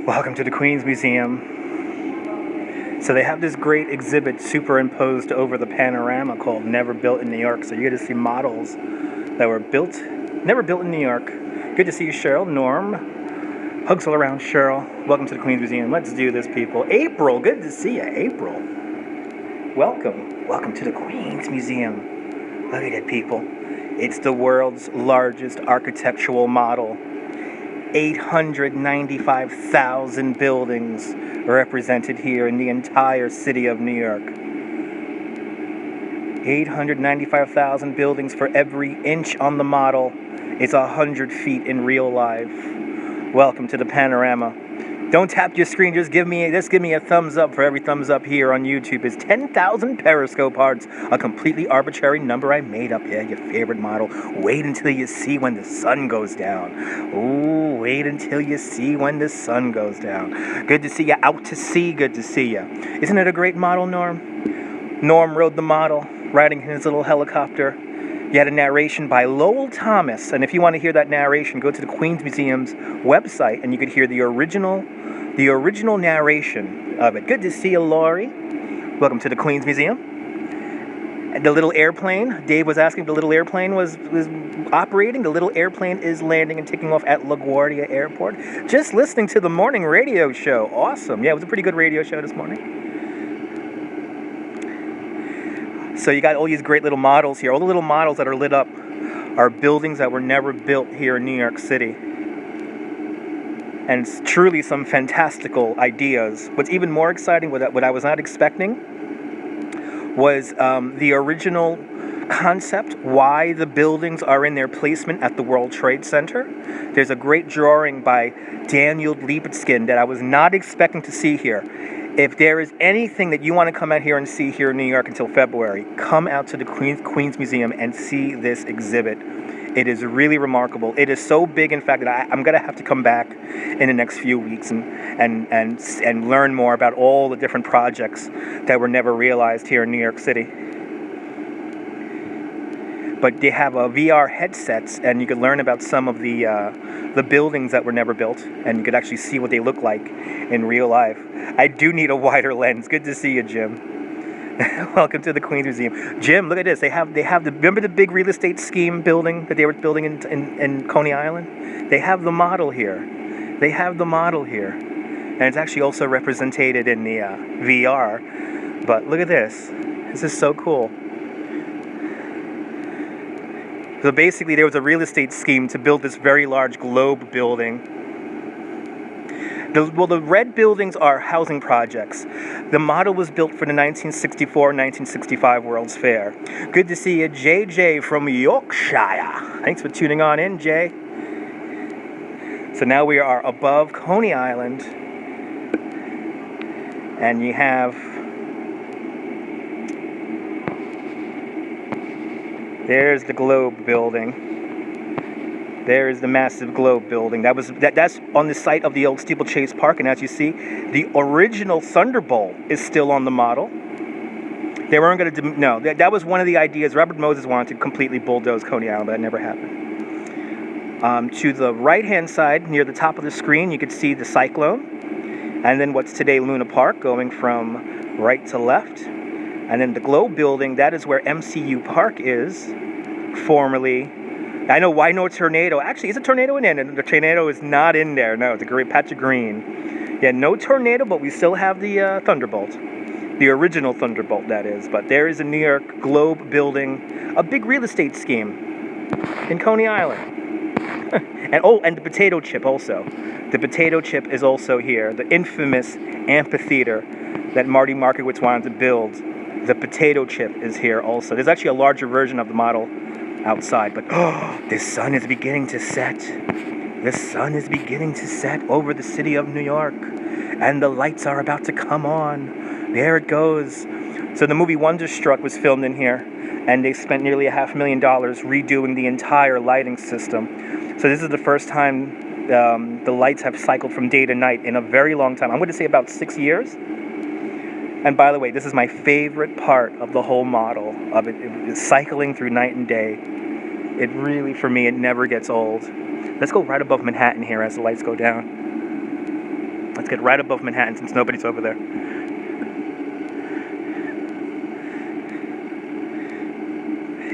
Welcome to the Queens Museum. So they have this great exhibit superimposed over the panorama called Never Built in New York. So you get to see models that were never built in New York. Good to see you, Cheryl. Norm. Hugs all around, Cheryl. Welcome to the Queens Museum. Let's do this, people. April, good to see you, April. Welcome. Welcome to the Queens Museum. Look at it, people. It's the world's largest architectural model. 895,000 buildings represented here in the entire city of New York. 895,000 buildings for every inch on the model. It's 100 feet in real life. Welcome to the panorama. Don't tap your screen, just give me a thumbs up for every thumbs up here on YouTube. It's 10,000 Periscope hearts, a completely arbitrary number I made up. Yeah, your favorite model. Wait until you see when the sun goes down. Ooh, wait until you see when the sun goes down. Good to see you, out to sea, good to see you. Isn't it a great model, Norm? Norm rode the model, riding his little helicopter. You had a narration by Lowell Thomas, and if you want to hear that narration, go to the Queens Museum's website, and you could hear the original narration of it. Good to see you, Laurie. Welcome to the Queens Museum. And the little airplane, Dave was asking if the little airplane was operating. The little airplane is landing and taking off at LaGuardia Airport. Just listening to the morning radio show. Awesome. Yeah, it was a pretty good radio show this morning. So you got all these great little models here. All the little models that are lit up are buildings that were never built here in New York City. And it's truly some fantastical ideas. What's even more exciting, what I was not expecting, was the original concept, why the buildings are in their placement at the World Trade Center. There's a great drawing by Daniel Libeskind that I was not expecting to see here. If there is anything that you want to come out here and see here in New York until February, come out to the Queens Museum and see this exhibit. It is really remarkable. It is so big, in fact, that I'm going to have to come back in the next few weeks and learn more about all the different projects that were never realized here in New York City. But they have VR headsets, and you could learn about some of the buildings that were never built, and you could actually see what they look like in real life. I do need a wider lens. Good to see you, Jim. Welcome to the Queens Museum. Jim, look at this. They have remember the big real estate scheme building that they were building in Coney Island? They have the model here. And it's actually also represented in the VR. But look at this. This is so cool. So basically, there was a real estate scheme to build this very large globe building. The red buildings are housing projects. The model was built for the 1964-1965 World's Fair. Good to see you, JJ from Yorkshire. Thanks for tuning on in, Jay. So now we are above Coney Island, and you have... There's the Globe building. There's the massive Globe building. That's on the site of the old Steeplechase Park, and as you see, the original Thunderbolt is still on the model. They weren't going to that was one of the ideas. Robert Moses wanted to completely bulldoze Coney Island, but that never happened. To the right-hand side, near the top of the screen, you could see the Cyclone, and then what's today Luna Park, going from right to left. And then the Globe building, that is where MCU Park is, formerly. I know, why no tornado? Actually, is a tornado in there? And the tornado is not in there. No, it's a great patch of green. Yeah, no tornado, but we still have the Thunderbolt. The original Thunderbolt, that is. But there is a New York Globe building, a big real estate scheme in Coney Island. and the potato chip also. The potato chip is also here. The infamous amphitheater that Marty Markowitz wanted to build. The potato chip is here also. There's actually a larger version of the model outside, but the sun is beginning to set. The sun is beginning to set over the city of New York, and the lights are about to come on. There it goes. So the movie Wonderstruck was filmed in here, and they spent nearly $500,000 redoing the entire lighting system. So this is the first time the lights have cycled from day to night in a very long time. I'm going to say about 6 years. And by the way, this is my favorite part of the whole model of it. It's cycling through night and day. It really, for me, it never gets old. Let's go right above Manhattan here as the lights go down. Let's get right above Manhattan since nobody's over there.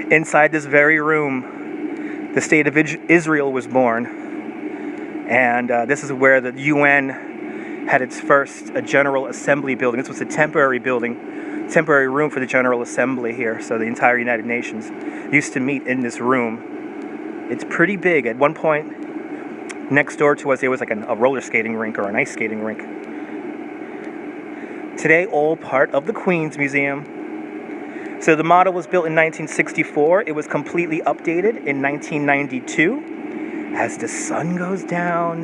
Inside this very room, the state of Israel was born. And this is where the UN had its first General Assembly building. This was a temporary building, temporary room for the General Assembly here. So the entire United Nations used to meet in this room. It's pretty big. At one point, next door to us, there was like a roller skating rink or an ice skating rink. Today, all part of the Queens Museum. So the model was built in 1964. It was completely updated in 1992. As the sun goes down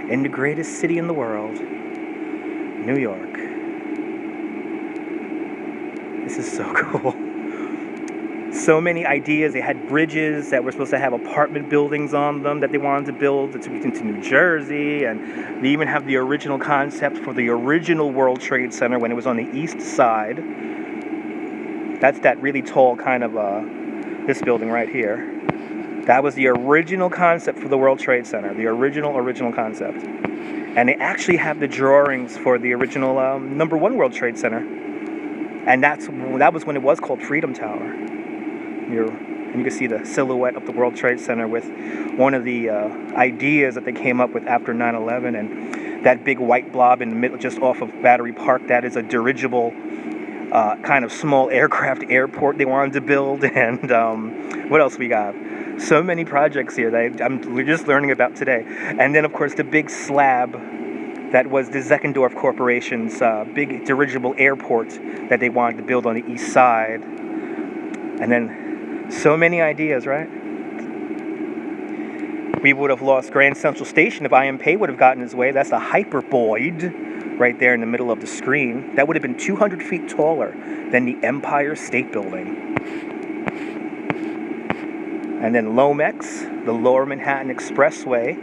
in the greatest city in the world, New York. This is so cool. So many ideas. They had bridges that were supposed to have apartment buildings on them that they wanted to build into New Jersey. And they even have the original concept for the original World Trade Center when it was on the east side. That's that really tall kind of, this building right here. That was the original concept for the World Trade Center, the original concept. And they actually have the drawings for the original #1 World Trade Center. And that was when it was called Freedom Tower. And you can see the silhouette of the World Trade Center with one of the ideas that they came up with after 9/11. And that big white blob in the middle, just off of Battery Park, that is a dirigible kind of small aircraft airport they wanted to build. And what else we got? So many projects here that we're just learning about today. And then, of course, the big slab that was the Zeckendorf Corporation's big dirigible airport that they wanted to build on the east side. And then so many ideas, right? We would have lost Grand Central Station if I.M. Pei would have gotten his way. That's the Hyperboid right there in the middle of the screen. That would have been 200 feet taller than the Empire State Building. And then Lomex, the Lower Manhattan Expressway.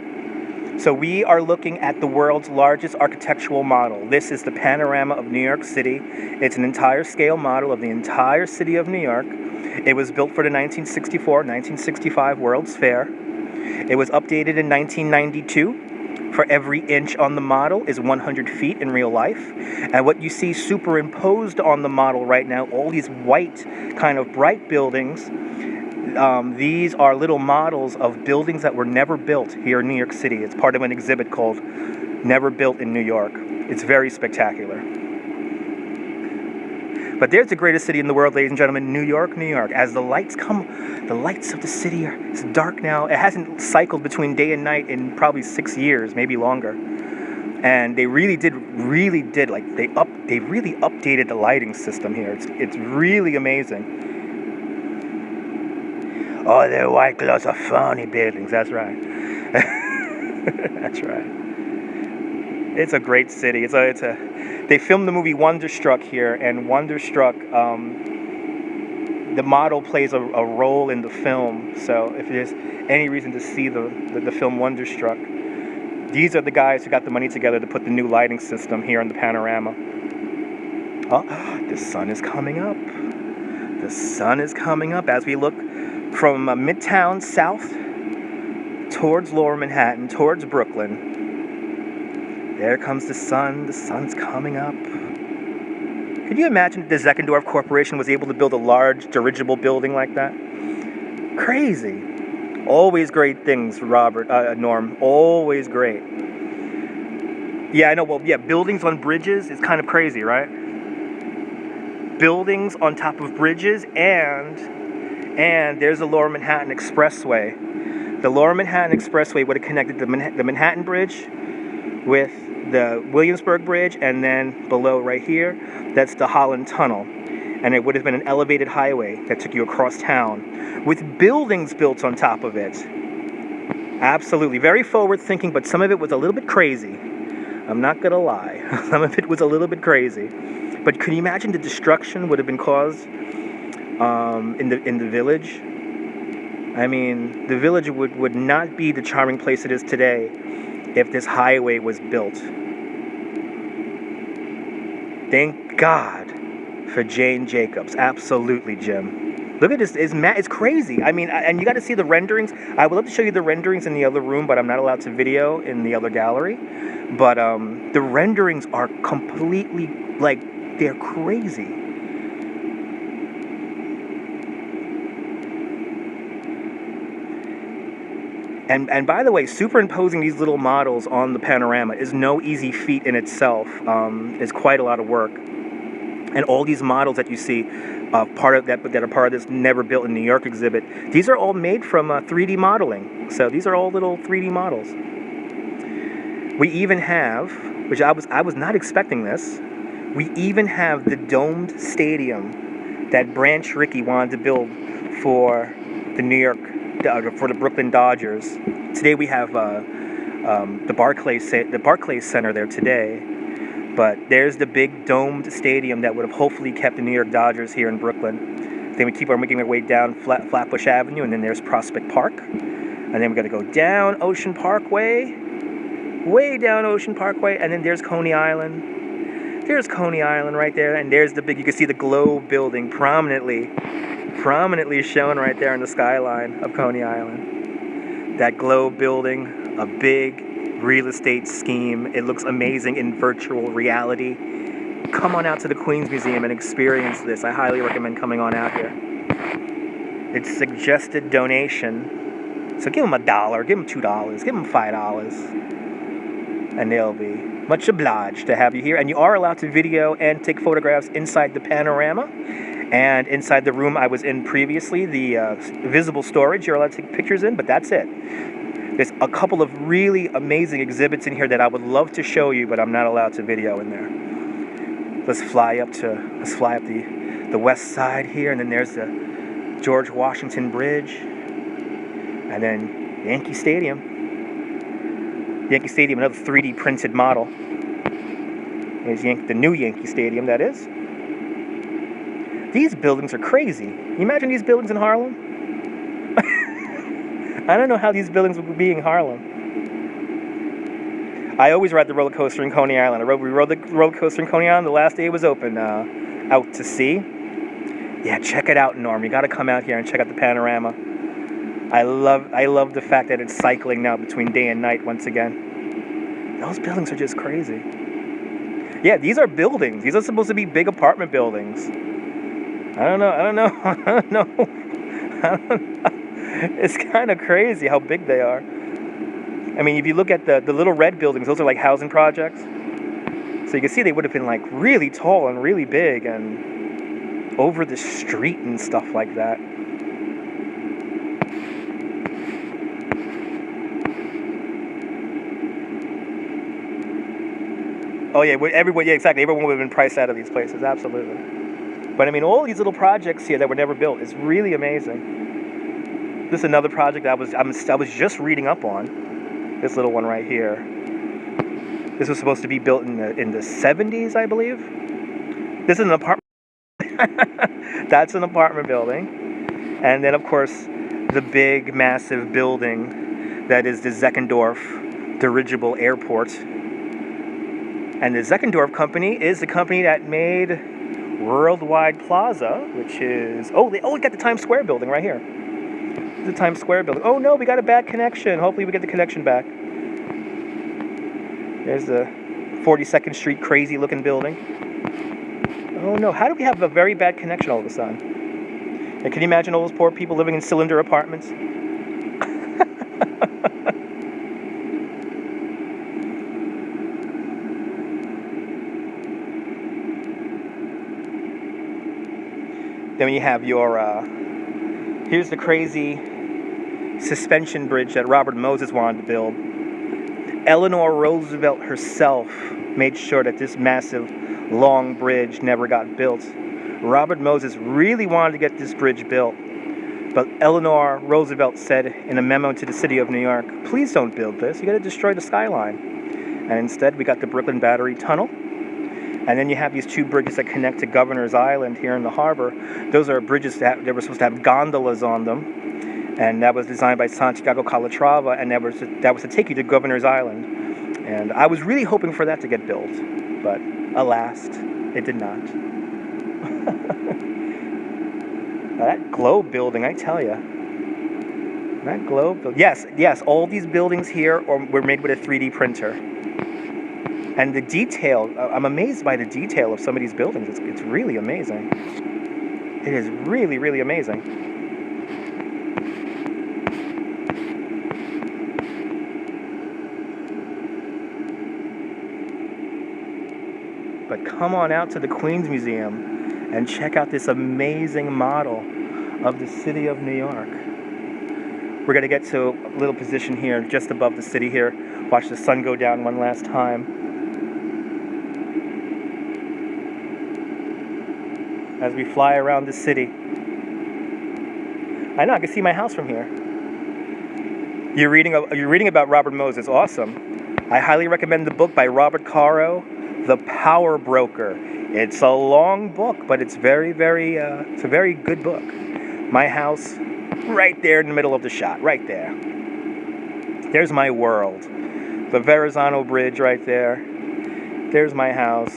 So we are looking at the world's largest architectural model. This is the Panorama of New York City. It's an entire scale model of the entire city of New York. It was built for the 1964-1965 World's Fair. It was updated in 1992. For every inch on the model is 100 feet in real life. And what you see superimposed on the model right now, all these white kind of bright buildings, these are little models of buildings that were never built here in New York City. It's part of an exhibit called Never Built in New York. It's very spectacular. But there's the greatest city in the world, ladies and gentlemen, New York, New York. As the lights come, the lights of the city it's dark now. It hasn't cycled between day and night in probably 6 years, maybe longer. And they really did, like they really updated the lighting system here. It's really amazing. Oh, the white clothes are funny buildings. That's right. That's right. It's a great city. They filmed the movie Wonderstruck here, and Wonderstruck, the model plays a role in the film. So if there's any reason to see the film Wonderstruck, these are the guys who got the money together to put the new lighting system here in the Panorama. Oh, the sun is coming up. The sun is coming up as we look from Midtown south towards Lower Manhattan, towards Brooklyn. There comes the sun. The sun's coming up. Could you imagine if the Zeckendorf Corporation was able to build a large dirigible building like that? Crazy. Always great things, Norm. Always great. Yeah, I know. Well, yeah, buildings on bridges is kind of crazy, right? Buildings on top of bridges, and there's the Lower Manhattan Expressway. The Lower Manhattan Expressway would have connected the Manhattan Bridge with the Williamsburg Bridge, and then below right here, that's the Holland Tunnel. And it would have been an elevated highway that took you across town with buildings built on top of it. Absolutely. Very forward thinking, but some of it was a little bit crazy. I'm not going to lie. Some of it was a little bit crazy. But could you imagine the destruction would have been caused in the village? I mean, the village would not be the charming place it is today if this highway was built. Thank God for Jane Jacobs. Absolutely, Jim. Look at this. It's crazy. I mean, and you got to see the renderings. I would love to show you the renderings in the other room, but I'm not allowed to video in the other gallery. But the renderings are completely, like, they're crazy. And by the way, superimposing these little models on the panorama is no easy feat in itself. It's quite a lot of work. And all these models that you see, part of that are part of this Never Built in New York exhibit, these are all made from 3D modeling. So these are all little 3D models. We even have, which I was not expecting this, we even have the domed stadium that Branch Rickey wanted to build for the for the Brooklyn Dodgers. Today we have the Barclays Center there today. But there's the big domed stadium that would have hopefully kept the New York Dodgers here in Brooklyn. Then we keep on making our way down Flatbush Avenue, and then there's Prospect Park. And then we got to go down Ocean Parkway, way down Ocean Parkway, and then there's Coney Island. There's Coney Island right there, and there's the big, you can see the Globe building prominently shown right there in the skyline of Coney Island. That Globe building, a big real estate scheme. It looks amazing in virtual reality. Come on out to the Queens Museum and experience this. I highly recommend coming on out here. It's suggested donation. So give them $1, give them $2, give them $5. And they'll be much obliged to have you here. And you are allowed to video and take photographs inside the panorama. And inside the room I was in previously, the visible storage, you're allowed to take pictures in, but that's it. There's a couple of really amazing exhibits in here that I would love to show you, but I'm not allowed to video in there. Let's fly up the west side here, and then there's the George Washington Bridge, and then Yankee Stadium. Yankee Stadium, another 3D printed model. There's the new Yankee Stadium, that is. These buildings are crazy. You imagine these buildings in Harlem? I don't know how these buildings would be in Harlem. I always ride the roller coaster in Coney Island. We rode the roller coaster in Coney Island the last day it was open, out to sea. Yeah, check it out, Norm. You got to come out here and check out the panorama. I love the fact that it's cycling now between day and night once again. Those buildings are just crazy. Yeah, these are buildings. These are supposed to be big apartment buildings. I don't know. It's kind of crazy how big they are. I mean, if you look at the little red buildings, those are like housing projects. So you can see they would have been like really tall and really big and over the street and stuff like that. Oh yeah, everyone, yeah, exactly. Everyone would have been priced out of these places, absolutely. But I mean, all these little projects here that were never built is really amazing. This is another project I was just reading up on. This little one right here. This was supposed to be built in the 70s, I believe. This is an apartment. That's an apartment building. And then, of course, the big, massive building that is the Zeckendorf dirigible airport. And the Zeckendorf company is the company that made Worldwide Plaza, which is... we got the Times Square building right here. The Times Square building. Oh no, we got a bad connection. Hopefully we get the connection back. There's the 42nd Street crazy looking building. Oh no, how do we have a very bad connection all of a sudden? And can you imagine all those poor people living in cylinder apartments? Then you have your, here's the crazy suspension bridge that Robert Moses wanted to build. Eleanor Roosevelt herself made sure that this massive, long bridge never got built. Robert Moses really wanted to get this bridge built, but Eleanor Roosevelt said in a memo to the city of New York, please don't build this, you gotta destroy the skyline. And instead we got the Brooklyn Battery Tunnel. And then you have these two bridges that connect to Governor's Island here in the harbor. Those are bridges that they were supposed to have gondolas on them. And that was designed by Santiago Calatrava, and that was to take you to Governor's Island. And I was really hoping for that to get built, but alas, it did not. That globe building, I tell you. That globe. Yes. All these buildings here were made with a 3D printer. And the detail, I'm amazed by the detail of some of these buildings. It's really amazing. It is really, really amazing. But come on out to the Queens Museum and check out this amazing model of the city of New York. We're going to get to a little position here just above the city here. Watch the sun go down one last time. As we fly around the city. I know, I can see my house from here. You're reading about Robert Moses. Awesome. I highly recommend the book by Robert Caro, The Power Broker. It's a long book, but it's it's a very good book. My house, right there in the middle of the shot, right there. There's my world. The Verrazano Bridge right there. There's my house.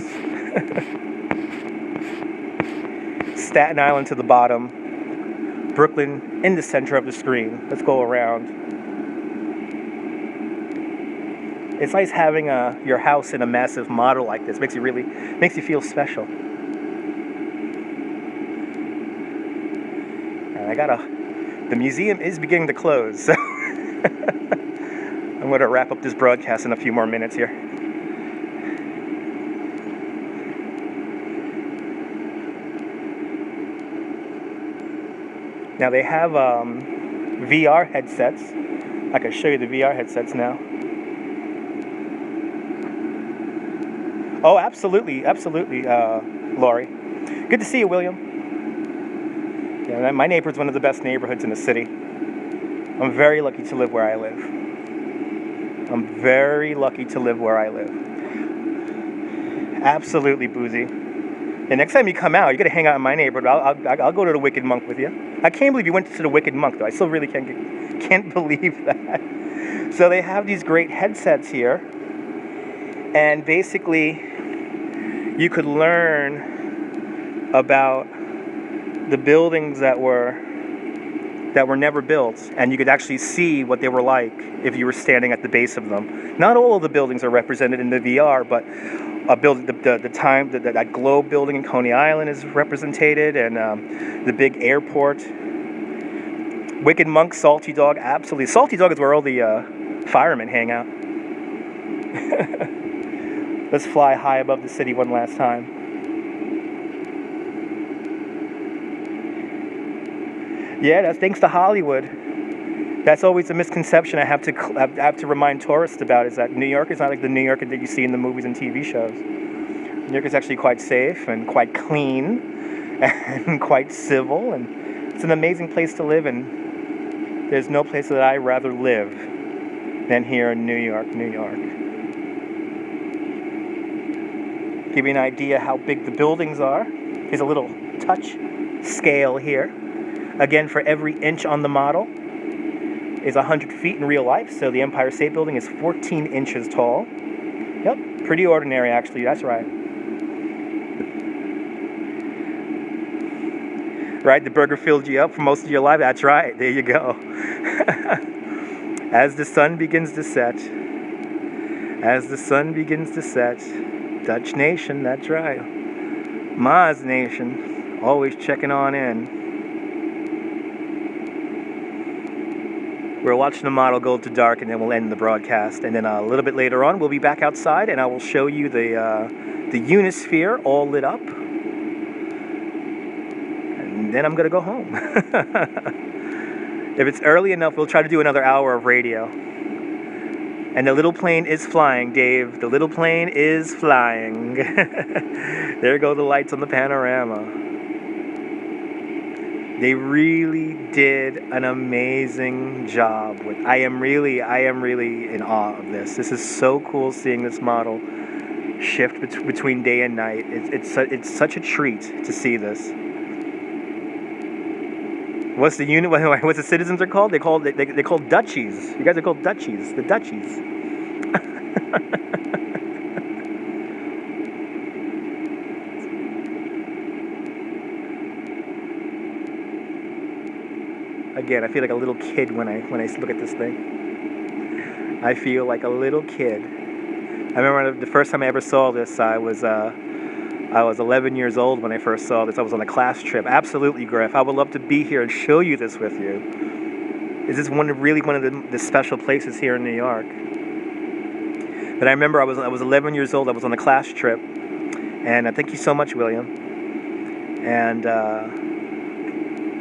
Staten Island to the bottom. Brooklyn in the center of the screen. Let's go around. It's nice having your house in a massive model like this. Makes you feel special. And the museum is beginning to close, so I'm going to wrap up this broadcast in a few more minutes here. Now they have VR headsets. I can show you the VR headsets now. Oh, absolutely, Laurie. Good to see you, William. Yeah, my neighborhood's one of the best neighborhoods in the city. I'm very lucky to live where I live. Absolutely, Boozy. And next time you come out, you gotta hang out in my neighborhood. I'll go to the Wicked Monk with you. I can't believe you went to the Wicked Monk, though. I still really can't believe that. So they have these great headsets here. And basically, you could learn about the buildings that were never built, and you could actually see what they were like if you were standing at the base of them. Not all of the buildings are represented in the VR, but that globe building in Coney Island is represented, and the big airport. Wicked Monk, Salty Dog, absolutely. Salty Dog is where all the firemen hang out. Let's fly high above the city one last time. Yeah, that's thanks to Hollywood. That's always a misconception I have to remind tourists about, is that New York is not like the New York that you see in the movies and TV shows. New York is actually quite safe and quite clean and quite civil, and it's an amazing place to live, and there's no place that I'd rather live than here in New York. Give you an idea how big the buildings are. Here's a little touch scale here. Again, for every inch on the model is 100 feet in real life, so the Empire State Building is 14 inches tall. Yep, pretty ordinary actually, that's right. Right, the burger filled you up for most of your life, that's right, there you go. As the sun begins to set, Dutch Nation, that's right. Maz Nation, always checking on in. We're watching the model go to dark, and then we'll end the broadcast. And then a little bit later on, we'll be back outside, and I will show you the Unisphere all lit up. And then I'm going to go home. If it's early enough, we'll try to do another hour of radio. And the little plane is flying, Dave. The little plane is flying. There go the lights on the panorama. They really did an amazing job with. I am really in awe of this. This is so cool seeing this model shift between day and night. It's such a treat to see this. What's the citizens are called? They're called duchies. You guys are called duchies. The duchies. Again, I feel like a little kid when I look at this thing. I feel like a little kid. I remember the first time I ever saw this, I was 11 years old when I first saw this. I was on a class trip. Absolutely, Griff. I would love to be here and show you this with you. Is this really one of the special places here in New York? But I remember I was 11 years old. I was on a class trip, and thank you so much, William. And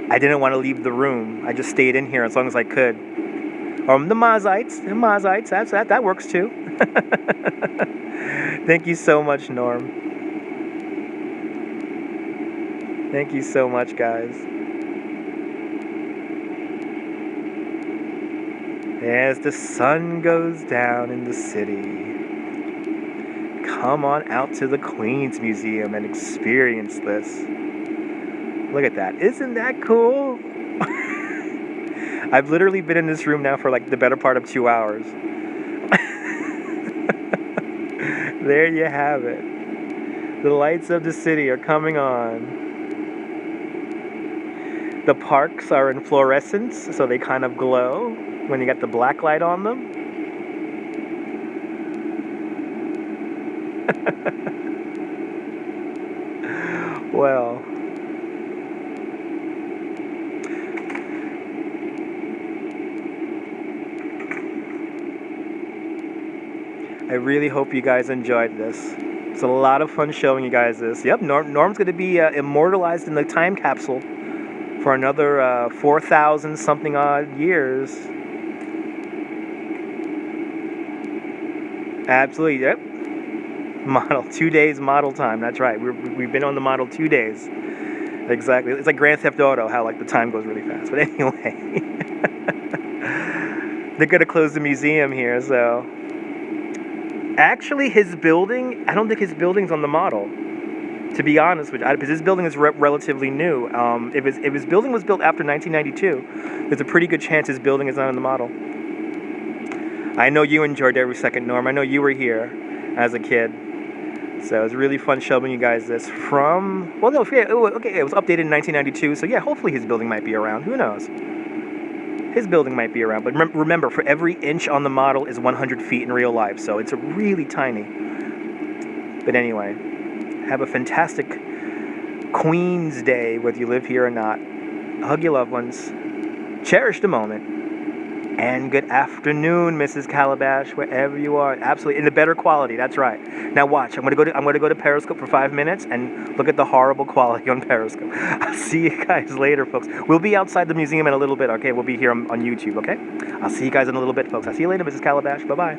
I didn't want to leave the room. I just stayed in here as long as I could. The Mazites, that works too. Thank you so much, Norm. Thank you so much, guys. As the sun goes down in the city, come on out to the Queens Museum and experience this. Look at that. Isn't that cool? I've literally been in this room now for like the better part of 2 hours. There you have it. The lights of the city are coming on. The parks are in fluorescence, so they kind of glow when you got the black light on them. Well, I really hope you guys enjoyed this. It's a lot of fun showing you guys this. Yep, Norm's going to be immortalized in the time capsule for another 4,000 something odd years. Absolutely, yep. Model, 2 days model time, that's right. We've been on the model 2 days. Exactly. It's like Grand Theft Auto, how like the time goes really fast. But anyway, they're going to close the museum here, so. Actually, his building, I don't think his building's on the model, to be honest with you, because his building is relatively new. If his building was built after 1992, there's a pretty good chance his building is not in the model. I know you enjoyed every second, Norm. I know you were here as a kid. So it was really fun showing you guys this from, well, no, okay, it was updated in 1992, so yeah, hopefully his building might be around. Who knows? His building might be around, but remember, for every inch on the model is 100 feet in real life, so it's really tiny. But anyway, have a fantastic Queen's Day, whether you live here or not. Hug your loved ones. Cherish the moment. And good afternoon, Mrs. Calabash, wherever you are. Absolutely, in the better quality. That's right. Now watch. I'm going to go to Periscope for 5 minutes and look at the horrible quality on Periscope. I'll see you guys later, folks. We'll be outside the museum in a little bit. Okay, we'll be here on YouTube. Okay. I'll see you guys in a little bit, folks. I'll see you later, Mrs. Calabash. Bye bye.